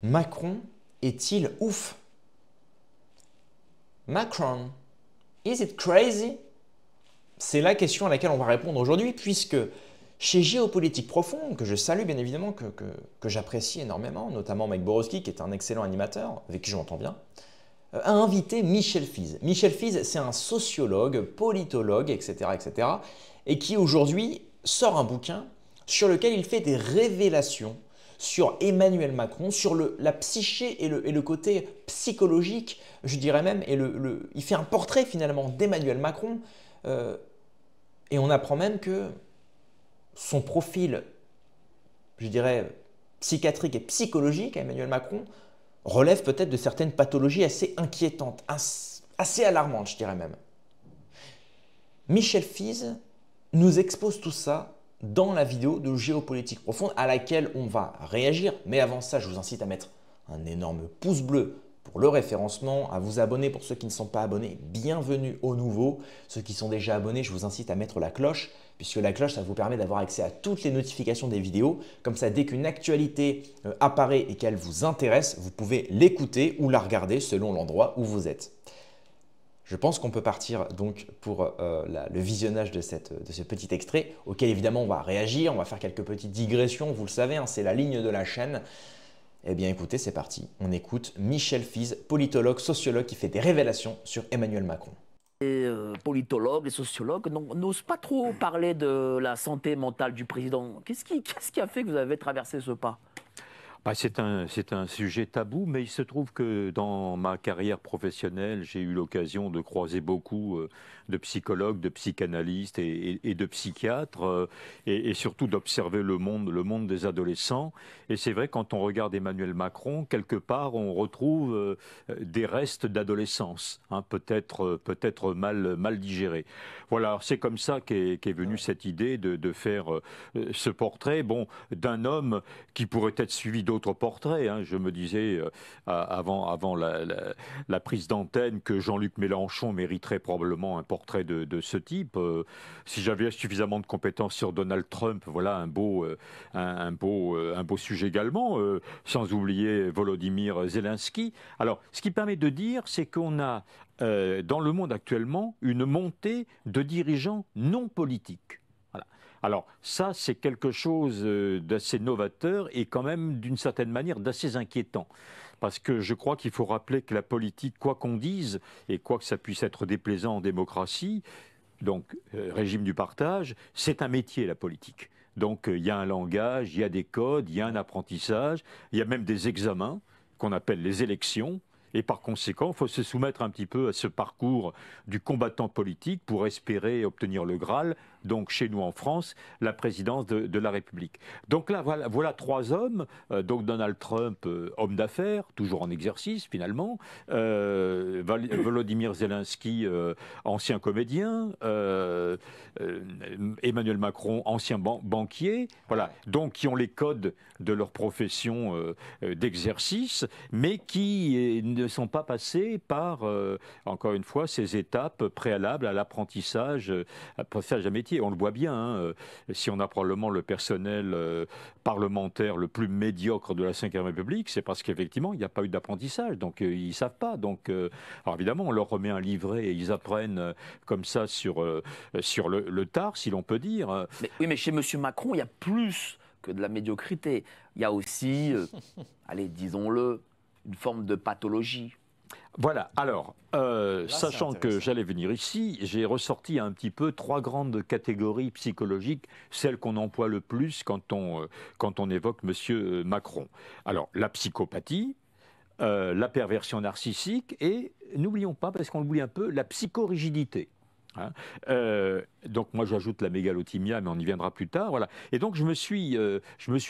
Macron est-il ouf? Macron, is it crazy? C'est la question à laquelle on va répondre aujourd'hui, puisque chez Géopolitique Profonde, que je salue bien évidemment, que j'apprécie énormément, notamment Mike Borowski, qui est un excellent animateur, avec qui je m'entends bien, a invité Michel Fize. Michel Fize, c'est un sociologue, politologue, etc., etc., et qui aujourd'hui sort un bouquin sur lequel il fait des révélations sur Emmanuel Macron, sur la psyché et le côté psychologique, je dirais même, et il fait un portrait finalement d'Emmanuel Macron, et on apprend même que son profil, je dirais, psychiatrique et psychologique à Emmanuel Macron relève peut-être de certaines pathologies assez inquiétantes, assez alarmantes, je dirais même. Michel Fize nous expose tout ça dans la vidéo de Géopolitique Profonde à laquelle on va réagir. Mais avant ça, je vous incite à mettre un énorme pouce bleu pour le référencement, à vous abonner pour ceux qui ne sont pas abonnés. Bienvenue aux nouveaux. Ceux qui sont déjà abonnés, je vous incite à mettre la cloche, puisque la cloche, ça vous permet d'avoir accès à toutes les notifications des vidéos. Comme ça, dès qu'une actualité apparaît et qu'elle vous intéresse, vous pouvez l'écouter ou la regarder selon l'endroit où vous êtes. Je pense qu'on peut partir donc pour le visionnage de ce petit extrait, auquel évidemment on va réagir, on va faire quelques petites digressions, vous le savez, hein, c'est la ligne de la chaîne. Eh bien écoutez, c'est parti, on écoute Michel Fize, politologue, sociologue, qui fait des révélations sur Emmanuel Macron. Les politologues, les sociologues n'osent pas trop parler de la santé mentale du président. Qu'est-ce qui a fait que vous avez traversé ce pas? C'est un sujet tabou, mais il se trouve que dans ma carrière professionnelle, j'ai eu l'occasion de croiser beaucoup de psychologues, de psychanalystes et de psychiatres, et surtout d'observer le monde des adolescents. Et c'est vrai, quand on regarde Emmanuel Macron, quelque part, on retrouve des restes d'adolescence, hein, peut-être mal digérés. Voilà, c'est comme ça qu'est venue cette idée de faire ce portrait, bon, d'un homme qui pourrait être suivi d'autres portraits, hein. Je me disais avant la prise d'antenne que Jean-Luc Mélenchon mériterait probablement un portrait de ce type. Si j'avais suffisamment de compétences sur Donald Trump, voilà un beau sujet également, sans oublier Volodymyr Zelensky. Alors, ce qui permet de dire, c'est qu'on a dans le monde actuellement une montée de dirigeants non politiques. Voilà. Alors ça, c'est quelque chose d'assez novateur et quand même d'une certaine manière d'assez inquiétant. Parce que je crois qu'il faut rappeler que la politique, quoi qu'on dise, et quoi que ça puisse être déplaisant en démocratie, donc régime du partage, c'est un métier, la politique. Donc il y a un langage, il y a des codes, il y a un apprentissage, il y a même des examens qu'on appelle les élections. Et par conséquent, il faut se soumettre un petit peu à ce parcours du combattant politique pour espérer obtenir le Graal, donc chez nous en France, la présidence de la République. Donc là, voilà trois hommes, donc Donald Trump, homme d'affaires, toujours en exercice finalement, Volodymyr Zelensky, ancien comédien, Emmanuel Macron, ancien banquier, voilà, donc qui ont les codes de leur profession d'exercice, mais qui ne sont pas passés par, encore une fois, ces étapes préalables à l'apprentissage d'un métier. On le voit bien, hein, si on a probablement le personnel parlementaire le plus médiocre de la Ve République, c'est parce qu'effectivement, il n'y a pas eu d'apprentissage, donc ils ne savent pas. Donc, alors évidemment, on leur remet un livret et ils apprennent comme ça sur le tard, si l'on peut dire. Mais, oui, mais chez M. Macron, il y a plus que de la médiocrité. Il y a aussi, allez, disons-le, une forme de pathologie. Voilà, alors, Là, sachant que j'allais venir ici, j'ai ressorti un petit peu trois grandes catégories psychologiques, celles qu'on emploie le plus quand on évoque M. Macron. Alors, la psychopathie, la perversion narcissique et, n'oublions pas, parce qu'on l'oublie un peu, la psychorigidité. Hein. Donc moi j'ajoute la mégalothymia, mais on y viendra plus tard. Voilà. Et donc je me suis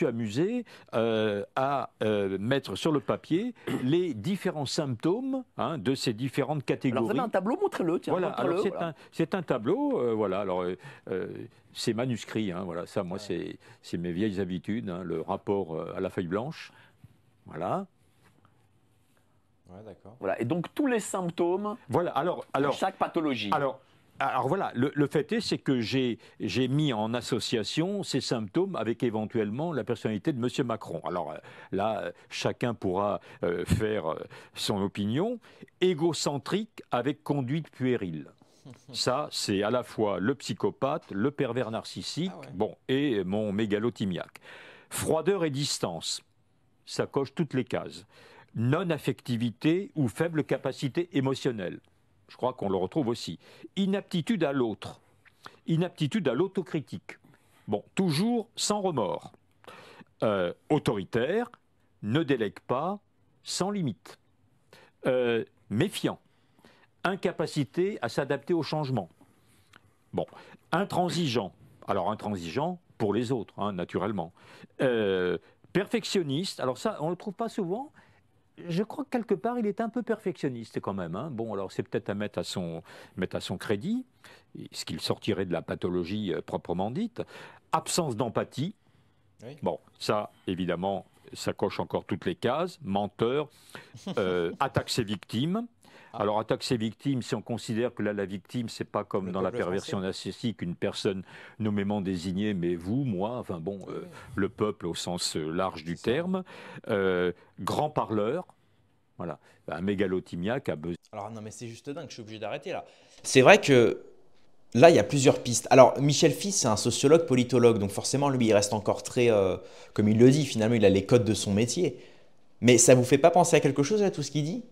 amusé à mettre sur le papier les différents symptômes, hein, de ces différentes catégories. Alors vous avez un tableau, montrez-le, tiens, Voilà. montrez-le. Alors c'est un tableau, voilà. Alors c'est manuscrit, hein, voilà. Ça, moi, c'est mes vieilles habitudes, hein, le rapport à la feuille blanche. Voilà. Ouais, d'accord. Voilà. Et donc tous les symptômes Voilà. de chaque pathologie. Alors, Alors voilà, le fait est, c'est que j'ai mis en association ces symptômes avec éventuellement la personnalité de M. Macron. Alors là, chacun pourra faire son opinion. Égocentrique avec conduite puérile. Ça, c'est à la fois le psychopathe, le pervers narcissique, Ah ouais. bon, et mon mégalotimiaque. Froideur et distance, ça coche toutes les cases. Non-affectivité ou faible capacité émotionnelle. Je crois qu'on le retrouve aussi. Inaptitude à l'autre. Inaptitude à l'autocritique. Bon, toujours sans remords. Autoritaire, ne délègue pas, sans limite. Méfiant. Incapacité à s'adapter au changement. Bon, intransigeant. Alors intransigeant pour les autres, hein, naturellement. Perfectionniste. Alors ça, on ne le trouve pas souvent. Je crois que quelque part, il est un peu perfectionniste quand même. Hein. Bon, alors c'est peut-être à mettre à son crédit, ce qu'il sortirait de la pathologie proprement dite. Absence d'empathie. Oui. Bon, ça, évidemment, ça coche encore toutes les cases. Menteur. Attaque ses victimes. Alors, attaque ses victimes, si on considère que là, la victime, c'est pas comme Le dans la peuple perversion français. narcissique, une personne nommément désignée, mais vous, moi, enfin bon, Oui, oui. le peuple au sens large du C'est ça. terme. Grand parleur, voilà. Un mégalotimiaque a besoin. Alors non, mais c'est juste dingue, je suis obligé d'arrêter là. C'est vrai que là, il y a plusieurs pistes. Alors, Michel Fils, c'est un sociologue, politologue, donc forcément, lui, il reste encore très, comme il le dit, finalement, il a les codes de son métier. Mais ça vous fait pas penser à quelque chose, là, tout ce qu'il dit?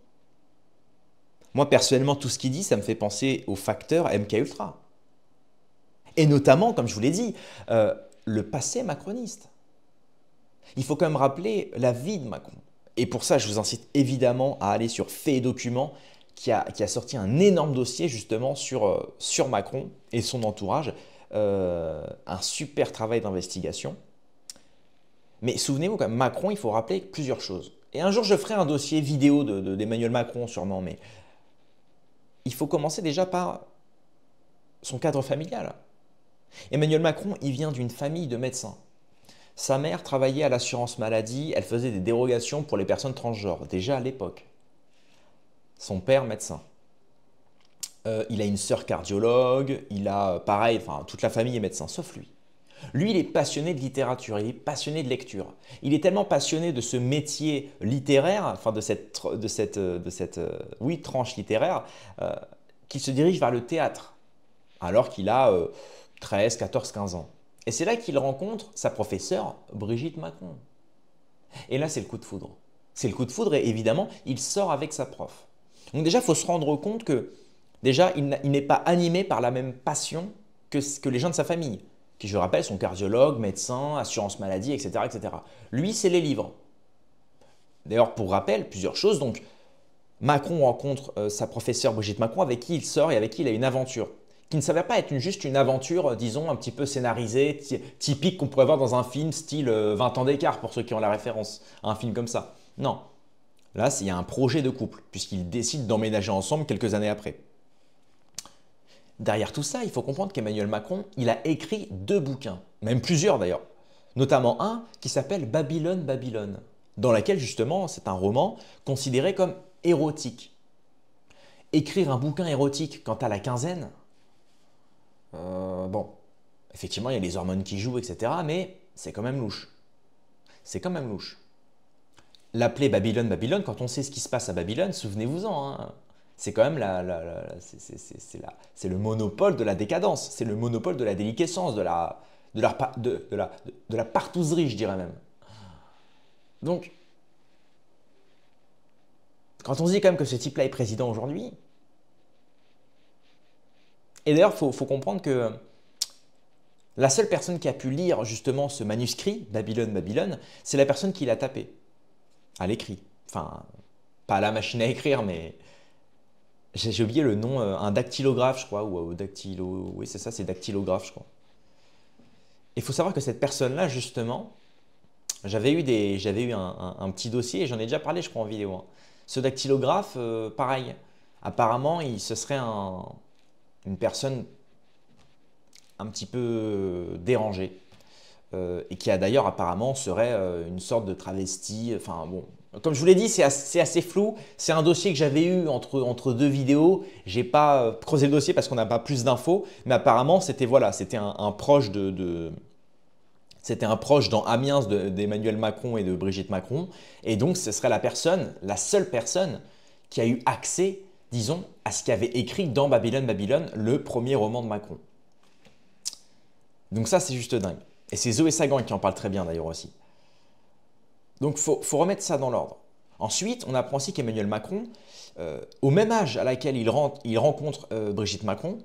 Moi, personnellement, tout ce qu'il dit, ça me fait penser au facteur MKUltra. Et notamment, comme je vous l'ai dit, le passé macroniste. Il faut quand même rappeler la vie de Macron. Et pour ça, je vous incite évidemment à aller sur Faits et Documents, qui a sorti un énorme dossier justement sur Macron et son entourage. Un super travail d'investigation. Mais souvenez-vous, quand même, Macron, il faut rappeler plusieurs choses. Et un jour, je ferai un dossier vidéo d'Emmanuel Macron sûrement, mais il faut commencer déjà par son cadre familial. Emmanuel Macron, il vient d'une famille de médecins. Sa mère travaillait à l'assurance maladie, elle faisait des dérogations pour les personnes transgenres, déjà à l'époque. Son père, médecin. Il a une sœur cardiologue, il a, pareil, enfin, toute la famille est médecin, sauf lui. Lui, il est passionné de littérature, il est passionné de lecture. Il est tellement passionné de ce métier littéraire, enfin oui, tranche littéraire, qu'il se dirige vers le théâtre, alors qu'il a 13, 14, 15 ans. Et c'est là qu'il rencontre sa professeure, Brigitte Macron. Et là, c'est le coup de foudre. C'est le coup de foudre et évidemment, il sort avec sa prof. Donc déjà, il faut se rendre compte que déjà, il n'est pas animé par la même passion que les gens de sa famille, qui, je rappelle, sont cardiologues, médecins, assurance maladie, etc., etc. Lui, c'est les livres. D'ailleurs, pour rappel, plusieurs choses. Donc, Macron rencontre sa professeure Brigitte Macron, avec qui il sort et avec qui il a une aventure, qui ne s'avère pas être juste une aventure, disons, un petit peu scénarisée, typique qu'on pourrait voir dans un film style 20 ans d'écart, pour ceux qui ont la référence à un film comme ça. Non. Là, il y a un projet de couple, puisqu'ils décident d'emménager ensemble quelques années après. Derrière tout ça, il faut comprendre qu'Emmanuel Macron, il a écrit 2 bouquins, même plusieurs d'ailleurs, notamment un qui s'appelle Babylone, Babylone, dans lequel justement c'est un roman considéré comme érotique. Écrire un bouquin érotique quand à la quinzaine, bon, effectivement il y a les hormones qui jouent, etc., mais c'est quand même louche. C'est quand même louche. L'appeler Babylone, Babylone, quand on sait ce qui se passe à Babylone, souvenez-vous-en, hein, c'est quand même c'est le monopole de la décadence, c'est le monopole de la déliquescence, de la partouzerie, je dirais même. Donc, quand on se dit quand même que ce type-là est président aujourd'hui, et d'ailleurs, faut comprendre que la seule personne qui a pu lire justement ce manuscrit, Babylone, Babylone, c'est la personne qui l'a tapé à l'écrit. Enfin, pas à la machine à écrire, mais j'ai oublié le nom, un dactylographe, je crois, ou dactylo. Oui, c'est ça, c'est dactylographe, je crois. Il faut savoir que cette personne-là, justement, j'avais eu un petit dossier et j'en ai déjà parlé, je crois, en vidéo. Hein. Ce dactylographe, pareil. Apparemment, ce serait une personne un petit peu dérangée et qui a d'ailleurs apparemment serait une sorte de travesti. Enfin bon, Comme je vous l'ai dit, c'est assez flou. C'est un dossier que j'avais eu entre deux vidéos. Je n'ai pas creusé le dossier parce qu'on n'a pas plus d'infos. Mais apparemment, c'était voilà, c'était un proche c'était un proche dans Amiens d'Emmanuel Macron et de Brigitte Macron. Et donc, ce serait la seule personne qui a eu accès, disons, à ce qu'il y avait écrit dans Babylone, Babylone, le premier roman de Macron. Donc ça, c'est juste dingue. Et c'est Zoé Sagan qui en parle très bien d'ailleurs aussi. Donc, il faut remettre ça dans l'ordre. Ensuite, on apprend aussi qu'Emmanuel Macron, au même âge à laquelle il rencontre Brigitte Macron,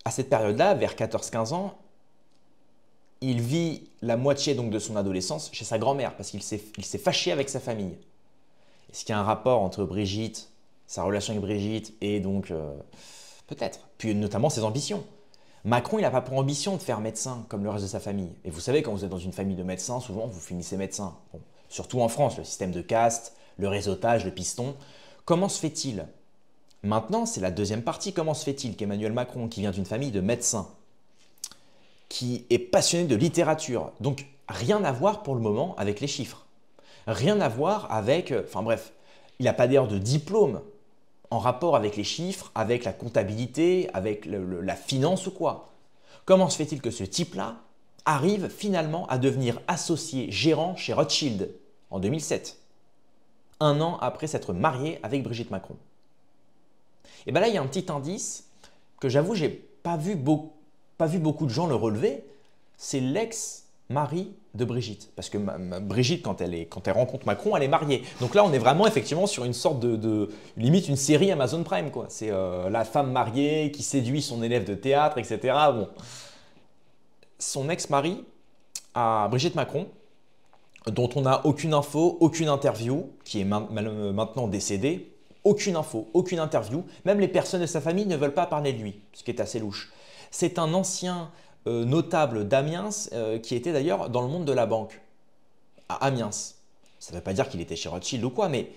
à cette période-là, vers 14-15 ans, il vit la moitié donc, de son adolescence chez sa grand-mère parce qu'il s'est fâché avec sa famille. Est-ce qu'il y a un rapport entre Brigitte, sa relation avec Brigitte et donc peut-être, puis notamment ses ambitions. Macron, il n'a pas pour ambition de faire médecin comme le reste de sa famille. Et vous savez, quand vous êtes dans une famille de médecins, souvent vous finissez médecin. Bon, surtout en France, le système de caste, le réseautage, le piston. Comment se fait-il? Maintenant, c'est la deuxième partie. Comment se fait-il qu'Emmanuel Macron, qui vient d'une famille de médecins, qui est passionné de littérature, donc rien à voir pour le moment avec les chiffres, rien à voir avec, enfin bref, il n'a pas d'ailleurs de diplôme en rapport avec les chiffres, avec la comptabilité, avec la finance ou quoi. Comment se fait-il que ce type-là arrive finalement à devenir associé gérant chez Rothschild en 2007, un an après s'être marié avec Brigitte Macron? Et bien là, il y a un petit indice que j'avoue, j'ai pas vu beaucoup de gens le relever, c'est l'ex-mari de Brigitte. Parce que Brigitte, quand elle rencontre Macron, elle est mariée. Donc là, on est vraiment effectivement sur une sorte limite une série Amazon Prime, quoi. C'est la femme mariée qui séduit son élève de théâtre, etc. Bon. Son ex-mari à Brigitte Macron, dont on n'a aucune info, aucune interview, qui est maintenant décédé, aucune info, aucune interview. Même les personnes de sa famille ne veulent pas parler de lui, ce qui est assez louche. C'est un ancien notable d'Amiens qui était d'ailleurs dans le monde de la banque, à Amiens. Ça ne veut pas dire qu'il était chez Rothschild ou quoi, mais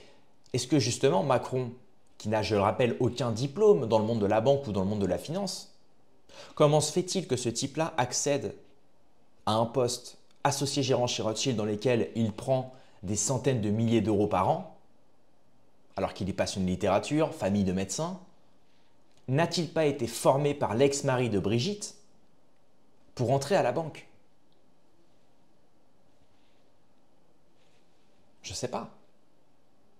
est-ce que justement Macron, qui n'a, je le rappelle, aucun diplôme dans le monde de la banque ou dans le monde de la finance, comment se fait-il que ce type-là accède à un poste associé gérant chez Rothschild dans lequel il prend des centaines de milliers d'euros par an, alors qu'il est passionné de littérature, famille de médecins? N'a-t-il pas été formé par l'ex-mari de Brigitte pour entrer à la banque? Je ne sais pas.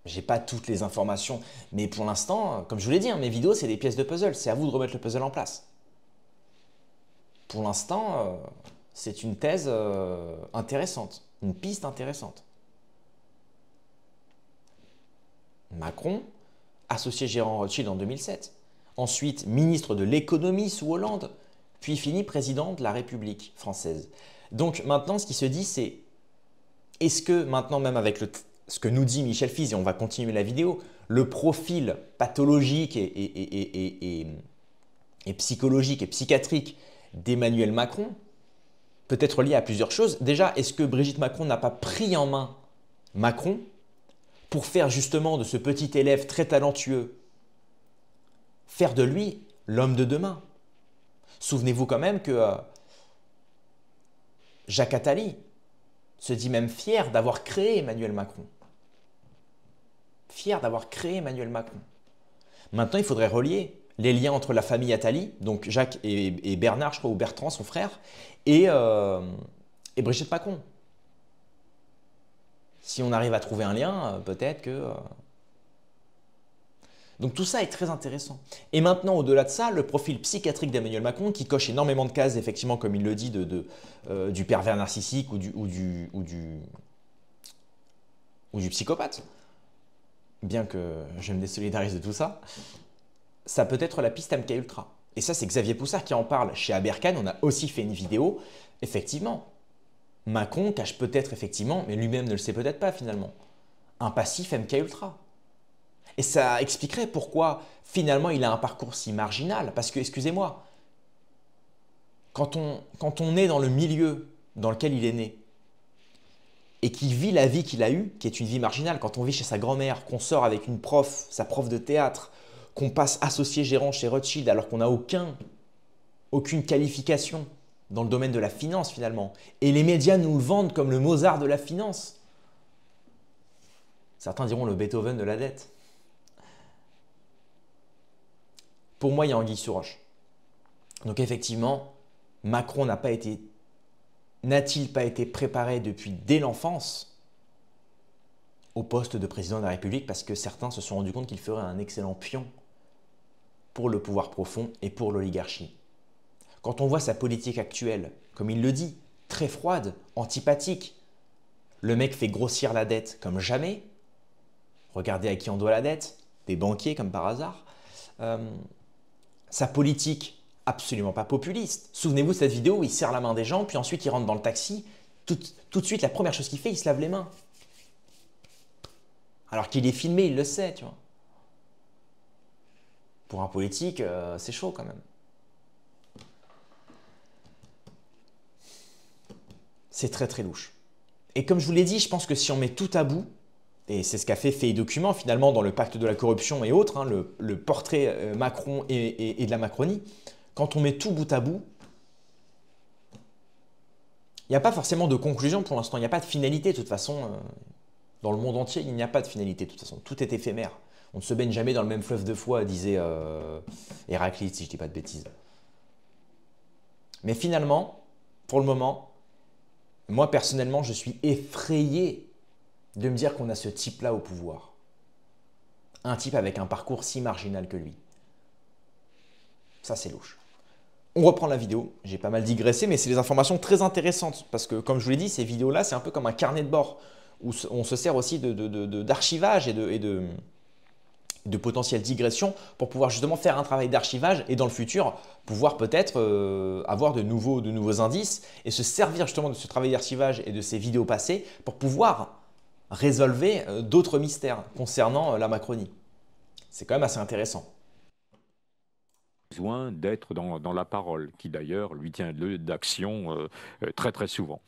Je n'ai pas toutes les informations. Mais pour l'instant, comme je vous l'ai dit, hein, mes vidéos, c'est des pièces de puzzle. C'est à vous de remettre le puzzle en place. Pour l'instant, c'est une thèse intéressante, une piste intéressante. Macron, associé gérant Rothschild en 2007. Ensuite, ministre de l'économie sous Hollande, puis fini président de la République française. Donc maintenant, ce qui se dit, c'est est-ce que maintenant, même avec ce que nous dit Michel Fize, et on va continuer la vidéo, le profil pathologique et psychologique et psychiatrique d'Emmanuel Macron peut être lié à plusieurs choses. Déjà, est-ce que Brigitte Macron n'a pas pris en main Macron pour faire justement de ce petit élève très talentueux, faire de lui l'homme de demain? Souvenez-vous quand même que Jacques Attali se dit même fier d'avoir créé Emmanuel Macron. Fier d'avoir créé Emmanuel Macron. Maintenant, il faudrait relier les liens entre la famille Attali, donc Jacques et Bernard, je crois, ou Bertrand, son frère, et Brigitte Macron. Si on arrive à trouver un lien, peut-être que... Donc tout ça est très intéressant. Et maintenant, au-delà de ça, le profil psychiatrique d'Emmanuel Macron, qui coche énormément de cases, effectivement, comme il le dit, du pervers narcissique ou du psychopathe, bien que je me désolidarise de tout ça, ça peut être la piste MK Ultra. Et ça, c'est Xavier Poussard qui en parle chez Aberkan. On a aussi fait une vidéo. Effectivement, Macron cache peut-être, effectivement, mais lui-même ne le sait peut-être pas finalement, un passif MK Ultra. Et ça expliquerait pourquoi finalement il a un parcours si marginal. Parce que, excusez-moi, quand on est dans le milieu dans lequel il est né et qu'il vit la vie qu'il a eue, qui est une vie marginale, quand on vit chez sa grand-mère, qu'on sort avec une prof, sa prof de théâtre, qu'on passe associé gérant chez Rothschild alors qu'on n'a aucune qualification dans le domaine de la finance finalement, et les médias nous le vendent comme le Mozart de la finance. Certains diront le Beethoven de la dette. Pour moi, il y a anguille sous roche. Donc effectivement, Macron n'a-t-il pas été préparé dès l'enfance au poste de président de la République parce que certains se sont rendus compte qu'il ferait un excellent pion pour le pouvoir profond et pour l'oligarchie. Quand on voit sa politique actuelle, comme il le dit, très froide, antipathique, le mec fait grossir la dette comme jamais. Regardez à qui on doit la dette, des banquiers comme par hasard. Sa politique absolument pas populiste. Souvenez-vous de cette vidéo où il serre la main des gens, puis ensuite il rentre dans le taxi. Tout de suite, la première chose qu'il fait, il se lave les mains. Alors qu'il est filmé, il le sait, tu vois. Pour un politique, c'est chaud quand même. C'est très très louche. Et comme je vous l'ai dit, je pense que si on met tout à bout, et c'est ce qu'a fait et Document finalement dans le pacte de la corruption et autres, hein, le portrait Macron et de la Macronie, quand on met tout bout à bout, il n'y a pas forcément de conclusion pour l'instant, il n'y a pas de finalité de toute façon. Dans le monde entier, il n'y a pas de finalité de toute façon, tout est éphémère. On ne se baigne jamais dans le même fleuve de foi, disait Héraclite, si je ne dis pas de bêtises. Mais finalement, pour le moment, moi personnellement, je suis effrayé de me dire qu'on a ce type-là au pouvoir. Un type avec un parcours si marginal que lui. Ça, c'est louche. On reprend la vidéo. J'ai pas mal digressé, mais c'est des informations très intéressantes. Parce que, comme je vous l'ai dit, ces vidéos-là, c'est un peu comme un carnet de bord, où on se sert aussi d'archivage et de potentielles digressions pour pouvoir justement faire un travail d'archivage et dans le futur, pouvoir peut-être avoir de nouveaux indices et se servir justement de ce travail d'archivage et de ces vidéos passées pour pouvoir résolver d'autres mystères concernant la Macronie. C'est quand même assez intéressant. Besoin d'être dans la parole, qui d'ailleurs lui tient d'action très très souvent.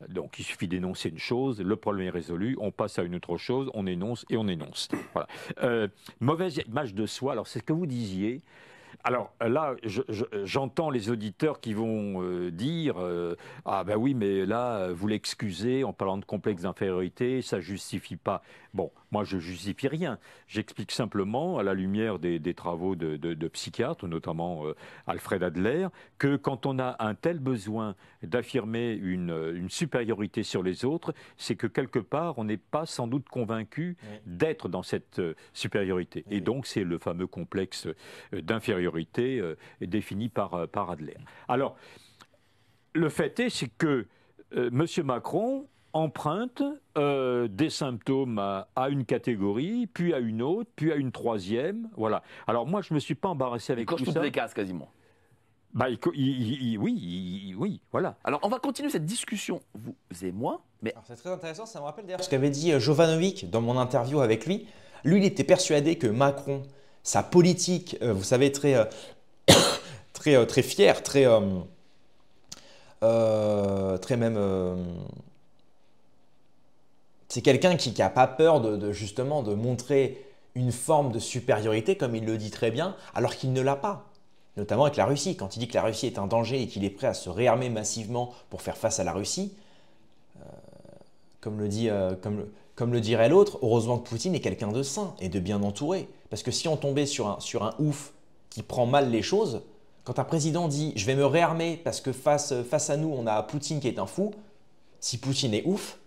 Donc il suffit d'énoncer une chose, le problème est résolu, on passe à une autre chose, on énonce et on énonce. Voilà. Mauvaise image de soi, alors c'est ce que vous disiez. Alors là, j'entends les auditeurs qui vont dire ah ben oui, mais là, vous l'excusez en parlant de complexe d'infériorité, ça justifie pas. Bon, moi, je justifie rien. J'explique simplement, à la lumière des travaux de psychiatres, notamment Alfred Adler, que quand on a un tel besoin d'affirmer une supériorité sur les autres, c'est que quelque part, on n'est pas sans doute convaincu d'être dans cette supériorité. Et donc, c'est le fameux complexe d'infériorité défini par Adler. Alors, le fait est, c'est que M. Macron emprunte des symptômes à une catégorie, puis à une autre, puis à une troisième. Voilà. Alors moi, je ne me suis pas embarrassé avec tout ça. Il coche toutes les cases quasiment. Bah, oui, voilà. Alors, on va continuer cette discussion, vous et moi. Mais c'est très intéressant, ça me rappelle d'ailleurs ce qu'avait dit Jovanovic dans mon interview avec lui. Lui, il était persuadé que Macron, sa politique, vous savez, très fière, très même... c'est quelqu'un qui n'a pas peur justement de montrer une forme de supériorité, comme il le dit très bien, alors qu'il ne l'a pas. Notamment avec la Russie. Quand il dit que la Russie est un danger et qu'il est prêt à se réarmer massivement pour faire face à la Russie, comme le dirait l'autre, heureusement que Poutine est quelqu'un de sain et de bien entouré. Parce que si on tombait sur un ouf qui prend mal les choses, quand un président dit « je vais me réarmer parce que face à nous, on a Poutine qui est un fou », si Poutine est ouf,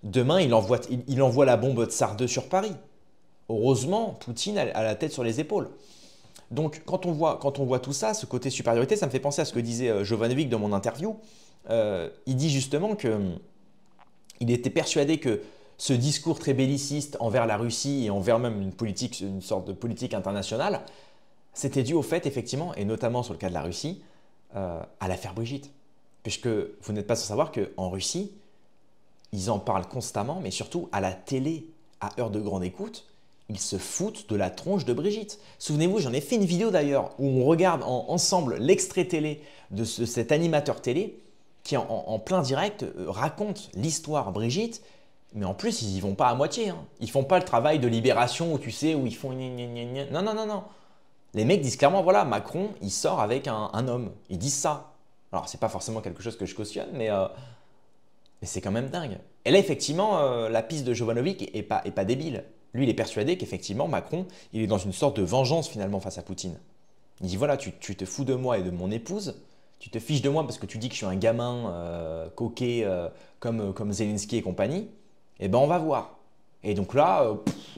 demain, il envoie la bombe Tsar 2 sur Paris. Heureusement, Poutine a la tête sur les épaules. Donc, quand on voit tout ça, ce côté supériorité, ça me fait penser à ce que disait Jovanovic dans mon interview. Il dit justement qu'il était persuadé que ce discours très belliciste envers la Russie et envers même une sorte de politique internationale, c'était dû au fait, effectivement, et notamment sur le cas de la Russie, à l'affaire Brigitte. Puisque vous n'êtes pas sans savoir qu'en Russie, ils en parlent constamment, mais surtout à la télé, à heure de grande écoute, ils se foutent de la tronche de Brigitte. Souvenez-vous, j'en ai fait une vidéo d'ailleurs où on regarde ensemble l'extrait télé de cet animateur télé qui en plein direct raconte l'histoire Brigitte, mais en plus ils y vont pas à moitié. Hein. Ils font pas le travail de Libération où tu sais, où ils font non, non, non, non. Les mecs disent clairement, voilà, Macron, il sort avec un homme. Ils disent ça. Alors, c'est pas forcément quelque chose que je cautionne, mais c'est quand même dingue. Et là, effectivement, la piste de Jovanovic est pas débile. Lui, il est persuadé qu'effectivement, Macron, il est dans une sorte de vengeance finalement face à Poutine. Il dit voilà, tu te fous de moi et de mon épouse, tu te fiches de moi parce que tu dis que je suis un gamin coquet comme Zelensky et compagnie, et ben on va voir. Et donc là,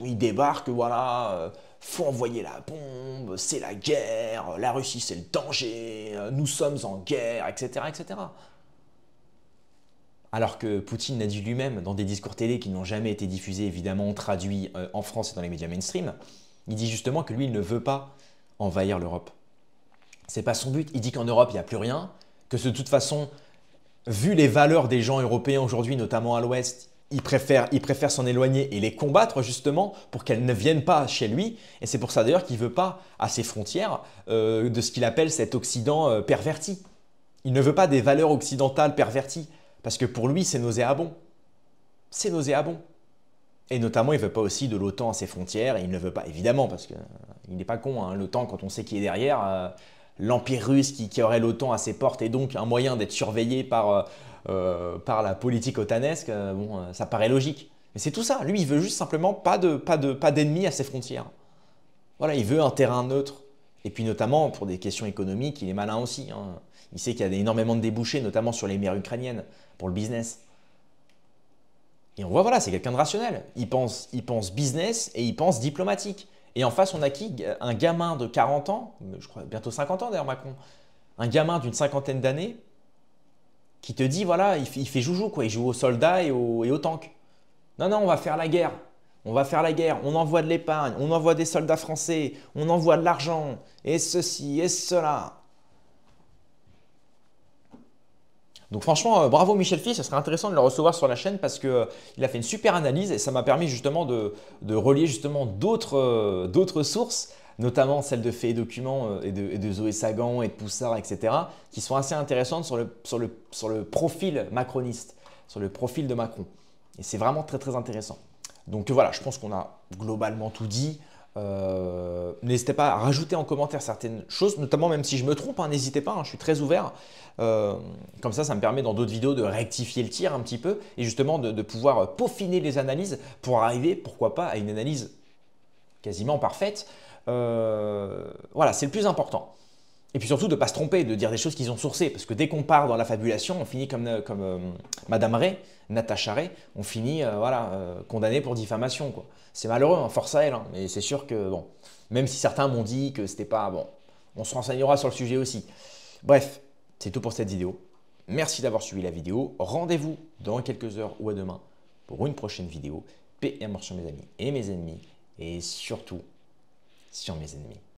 il débarque, voilà, faut envoyer la bombe, c'est la guerre, la Russie c'est le danger, nous sommes en guerre, etc., etc. Alors que Poutine l'a dit lui-même dans des discours télé qui n'ont jamais été diffusés, évidemment traduits en France et dans les médias mainstream, il dit justement que lui, il ne veut pas envahir l'Europe. C'est pas son but. Il dit qu'en Europe, il n'y a plus rien, que de toute façon, vu les valeurs des gens européens aujourd'hui, notamment à l'Ouest, il préfère s'en éloigner et les combattre justement pour qu'elles ne viennent pas chez lui. Et c'est pour ça d'ailleurs qu'il ne veut pas, à ses frontières, de ce qu'il appelle cet Occident perverti. Il ne veut pas des valeurs occidentales perverties. Parce que pour lui, c'est nauséabond. C'est nauséabond. Et notamment, il ne veut pas aussi de l'OTAN à ses frontières. Et il ne veut pas, évidemment, parce qu'il n'est pas con, hein, l'OTAN, quand on sait qui est derrière, l'Empire russe qui aurait l'OTAN à ses portes et donc un moyen d'être surveillé par la politique otanesque, bon, ça paraît logique. Mais c'est tout ça. Lui, il veut juste simplement pas d'ennemis à ses frontières. Voilà, il veut un terrain neutre. Et puis notamment, pour des questions économiques, il est malin aussi, hein. Il sait qu'il y a énormément de débouchés, notamment sur les mers ukrainiennes, pour le business. Et on voit, voilà, c'est quelqu'un de rationnel. Il pense business et il pense diplomatique. Et en face, on a qui? Un gamin de 40 ans, je crois bientôt 50 ans d'ailleurs Macron, un gamin d'une cinquantaine d'années qui te dit, voilà, il fait joujou, quoi. Il joue aux soldats et aux tanks. Non, non, on va faire la guerre. On va faire la guerre, on envoie de l'épargne, on envoie des soldats français, on envoie de l'argent, et ceci, et cela. Donc franchement, bravo Michel Fils, ce serait intéressant de le recevoir sur la chaîne parce qu'il a fait une super analyse et ça m'a permis justement de relier justement d'autres sources, notamment celles de Faits et Documents et de Zoé Sagan et de Poussard, etc., qui sont assez intéressantes sur le profil macroniste, sur le profil de Macron. Et c'est vraiment très très intéressant. Donc voilà, je pense qu'on a globalement tout dit. N'hésitez pas à rajouter en commentaire certaines choses, notamment même si je me trompe, hein, n'hésitez pas, hein, je suis très ouvert. Comme ça me permet dans d'autres vidéos de rectifier le tir un petit peu et justement de pouvoir peaufiner les analyses pour arriver, pourquoi pas, à une analyse quasiment parfaite. Voilà, c'est le plus important. Et puis surtout de ne pas se tromper, de dire des choses qui sont sourcées, parce que dès qu'on part dans la fabulation, on finit comme Madame Ray, Natacha Ray, on finit condamné pour diffamation, quoi. C'est malheureux, hein, force à elle, hein, mais c'est sûr que, bon, même si certains m'ont dit que c'était pas bon, on se renseignera sur le sujet aussi. Bref, c'est tout pour cette vidéo. Merci d'avoir suivi la vidéo. Rendez-vous dans quelques heures ou à demain pour une prochaine vidéo. Paix et amour sur mes amis et mes ennemis, et surtout sur mes ennemis.